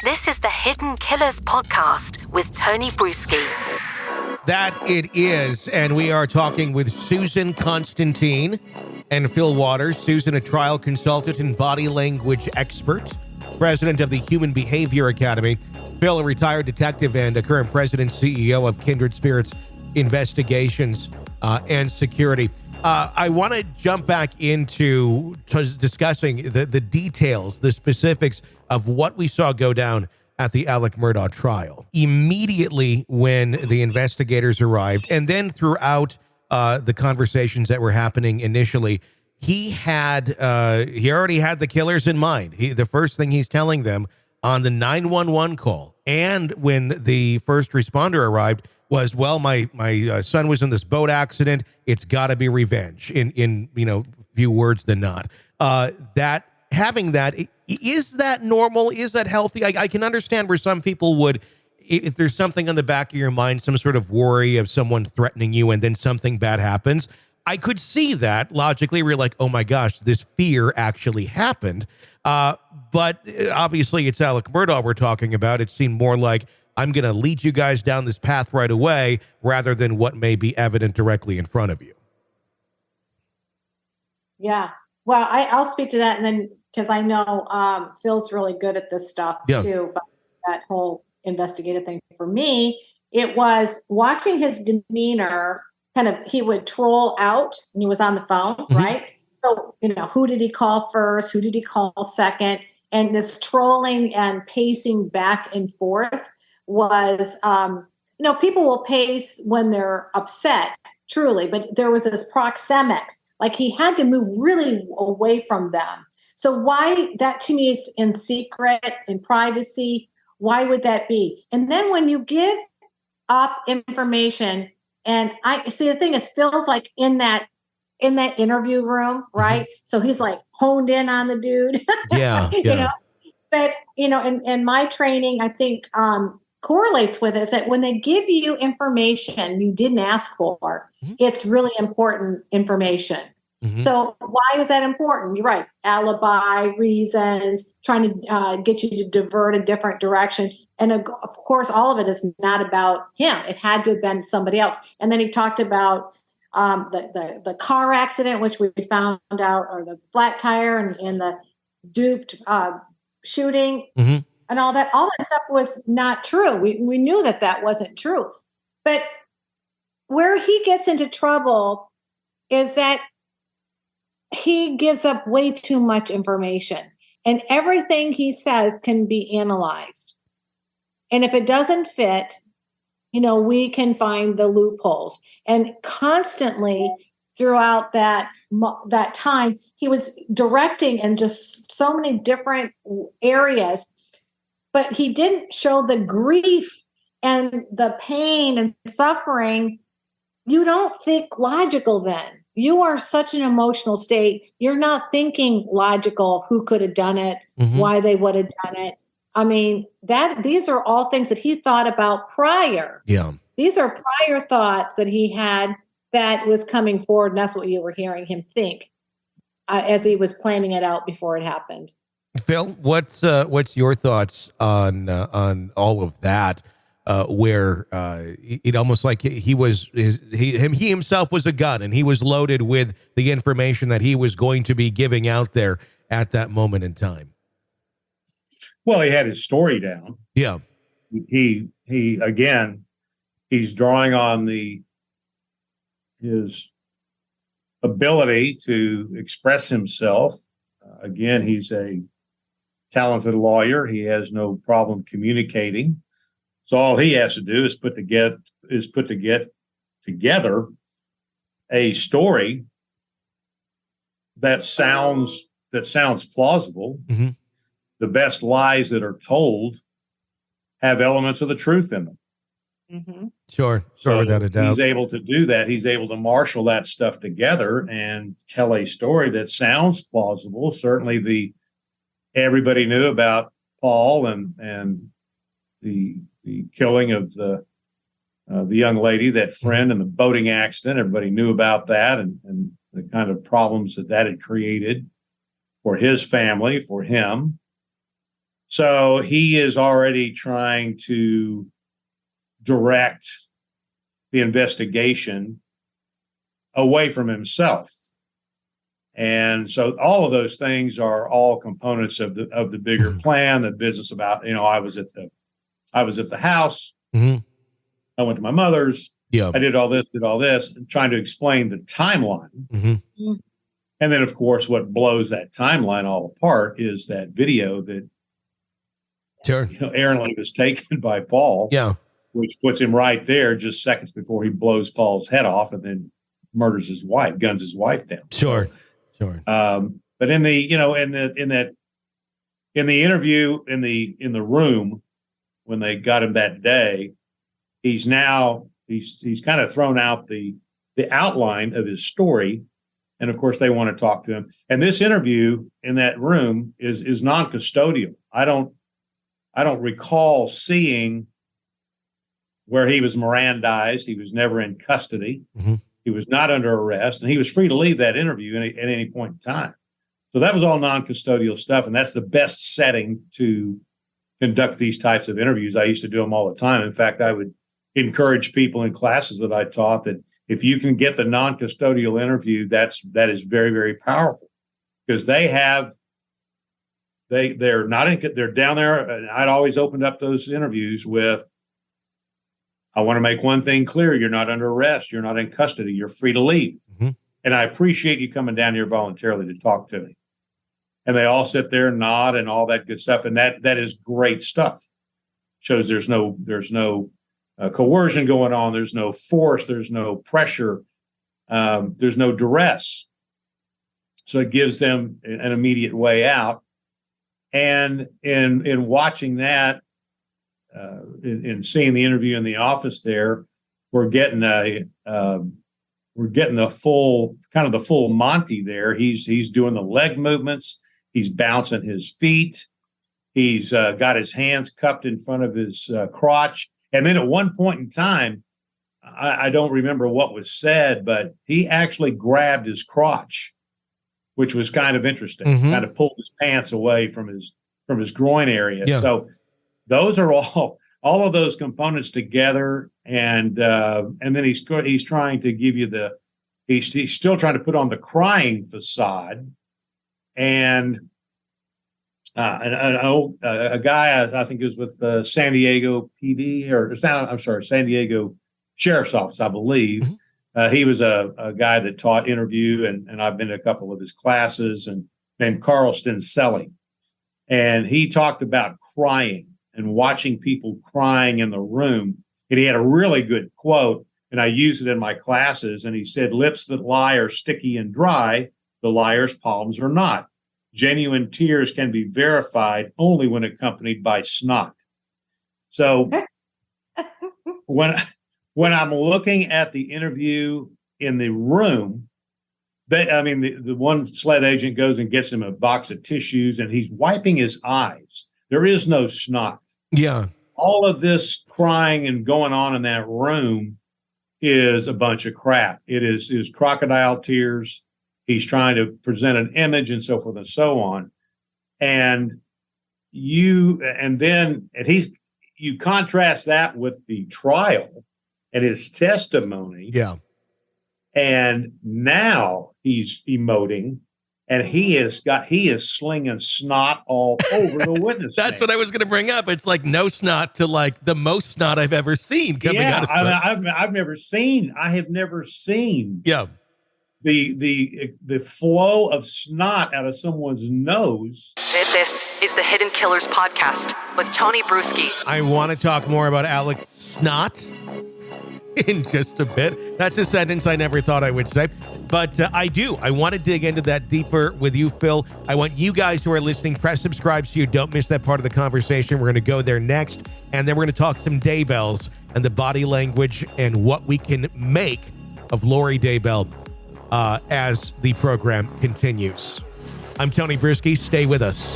This is the Hidden Killers podcast with Tony Bruschi. That it is, and we are talking with Susan Constantine and Phil Waters. Susan, a trial consultant and body language expert, president of the Human Behavior Academy. Phil, a retired detective and a current president CEO of Kindred Spirits Investigations and Security. I want to jump back into discussing the details, the specifics of what we saw go down at the Alex Murdaugh trial. Immediately when the investigators arrived, and then throughout the conversations that were happening initially, he already had the killers in mind. The first thing he's telling them on the 911 call, and when the first responder arrived, was, well, my son was in this boat accident. It's got to be revenge. In few words than not. Is that normal? Is that healthy? I can understand where some people would, if there's something on the back of your mind, some sort of worry of someone threatening you, and then something bad happens. I could see that logically. We're like, oh my gosh, this fear actually happened. But obviously, it's Alex Murdaugh we're talking about. It seemed more like, I'm going to lead you guys down this path right away, rather than what may be evident directly in front of you. Yeah. Well, I'll speak to that, and then, because I know Phil's really good at this stuff too, but that whole investigative thing. For me, it was watching his demeanor. He would troll out, and he was on the phone, right? So, who did he call first? Who did he call second? And this trolling and pacing back and forth was, people will pace when they're upset, truly, but there was this proxemics, like he had to move really away from them. So why, that to me is in secret, in privacy, why would that be? And then when you give up information, and I see, the thing is, Phil's like in that interview room, right? Mm-hmm. So he's like honed in on the dude. Yeah. But in my training, I think correlates with it, is that when they give you information you didn't ask for, it's really important information. Mm-hmm. So why is that important? You're right. Alibi, reasons, trying to get you to divert a different direction. And of course, all of it is not about him. It had to have been somebody else. And then he talked about the car accident, which we found out, or the flat tire and the duped shooting. Mm-hmm. And all that stuff was not true. We knew that wasn't true. But where he gets into trouble is that he gives up way too much information, and everything he says can be analyzed. And if it doesn't fit, we can find the loopholes. And constantly throughout that time, he was directing in just so many different areas. But he didn't show the grief and the pain and suffering. You don't think logical then. You are such an emotional state. You're not thinking logical of who could have done it, why they would have done it. I mean, these are all things that he thought about prior. Yeah. These are prior thoughts that he had that was coming forward, and that's what you were hearing him think as he was planning it out before it happened. Phil, what's your thoughts on all of that? Where it almost like he himself was a gun, and he was loaded with the information that he was going to be giving out there at that moment in time. Well, he had his story down. Yeah, he again, he's drawing on his ability to express himself. Again, he's a talented lawyer. He has no problem communicating. So all he has to do is put together a story that sounds plausible. Mm-hmm. The best lies that are told have elements of the truth in them. Mm-hmm. Sure, without a doubt. He's able to do that. He's able to marshal that stuff together and tell a story that sounds plausible. Certainly, everybody knew about Paul and the killing of the young lady, that friend, and the boating accident. Everybody knew about that and the kind of problems that had created for his family, for him. So he is already trying to direct the investigation away from himself. And so all of those things are all components of the bigger plan, the business about, I was at the house. Mm-hmm. I went to my mother's. Yeah. I did all this, and trying to explain the timeline. Mm-hmm. And then, of course, what blows that timeline all apart is that video that Aaron Lee was taken by Paul. Yeah. Which puts him right there just seconds before he blows Paul's head off and then murders his wife, guns his wife down. Sure. But in the interview in the room when they got him that day, he's kind of thrown out the outline of his story, and of course they want to talk to him. And this interview in that room is non-custodial. I don't recall seeing where he was Mirandized. He was never in custody. Mm-hmm. He was not under arrest, and he was free to leave that interview at any point in time. So that was all non-custodial stuff, and that's the best setting to conduct these types of interviews. I used to do them all the time. In fact, I would encourage people in classes that I taught that if you can get the non-custodial interview, that is very, very powerful, because they're down there. And I'd always opened up those interviews with, I want to make one thing clear. You're not under arrest. You're not in custody. You're free to leave. Mm-hmm. And I appreciate you coming down here voluntarily to talk to me. And they all sit there and nod and all that good stuff. And that is great stuff. Shows there's no coercion going on. There's no force. There's no pressure. There's no duress. So it gives them an immediate way out. And in watching that, in seeing the interview in the office there, we're getting the full Monty there. He's doing the leg movements. He's bouncing his feet. He's got his hands cupped in front of his crotch. And then at one point in time, I don't remember what was said, but he actually grabbed his crotch, which was kind of interesting. Mm-hmm. Kind of pulled his pants away from his groin area. Yeah. So those are all of those components together, and then he's trying to give you he's still trying to put on the crying facade, and a guy I think it was with San Diego PD San Diego Sheriff's Office, I believe. Mm-hmm. He was a guy that taught interview, and I've been to a couple of his classes, and named Carl Stinselli, and he talked about crying and watching people crying in the room. And he had a really good quote, and I use it in my classes. And he said, "Lips that lie are sticky and dry. The liar's palms are not. Genuine tears can be verified only when accompanied by snot." So when I'm looking at the interview in the room, the one SLED agent goes and gets him a box of tissues, and he's wiping his eyes. There is no snot. Yeah. All of this crying and going on in that room is a bunch of crap. It is crocodile tears. He's trying to present an image and so forth and so on. And you contrast that with the trial and his testimony. Yeah. And now he's emoting, and he is slinging snot all over the witness stand. That's what I was going to bring up. It's like no snot to like the most snot I've ever seen coming out of I have never seen. Yeah. The flow of snot out of someone's nose. This is the Hidden Killers podcast with Tony Bruschi. I want to talk more about Alex Snot in just a bit. That's a sentence I never thought I would say, but I do. I want to dig into that deeper with you, Phil. I want you guys who are listening, press subscribe so you don't miss that part of the conversation. We're going to go there next, and then we're going to talk some Daybells and the body language and what we can make of Lori Daybell as the program continues. I'm Tony Bruschi. Stay with us.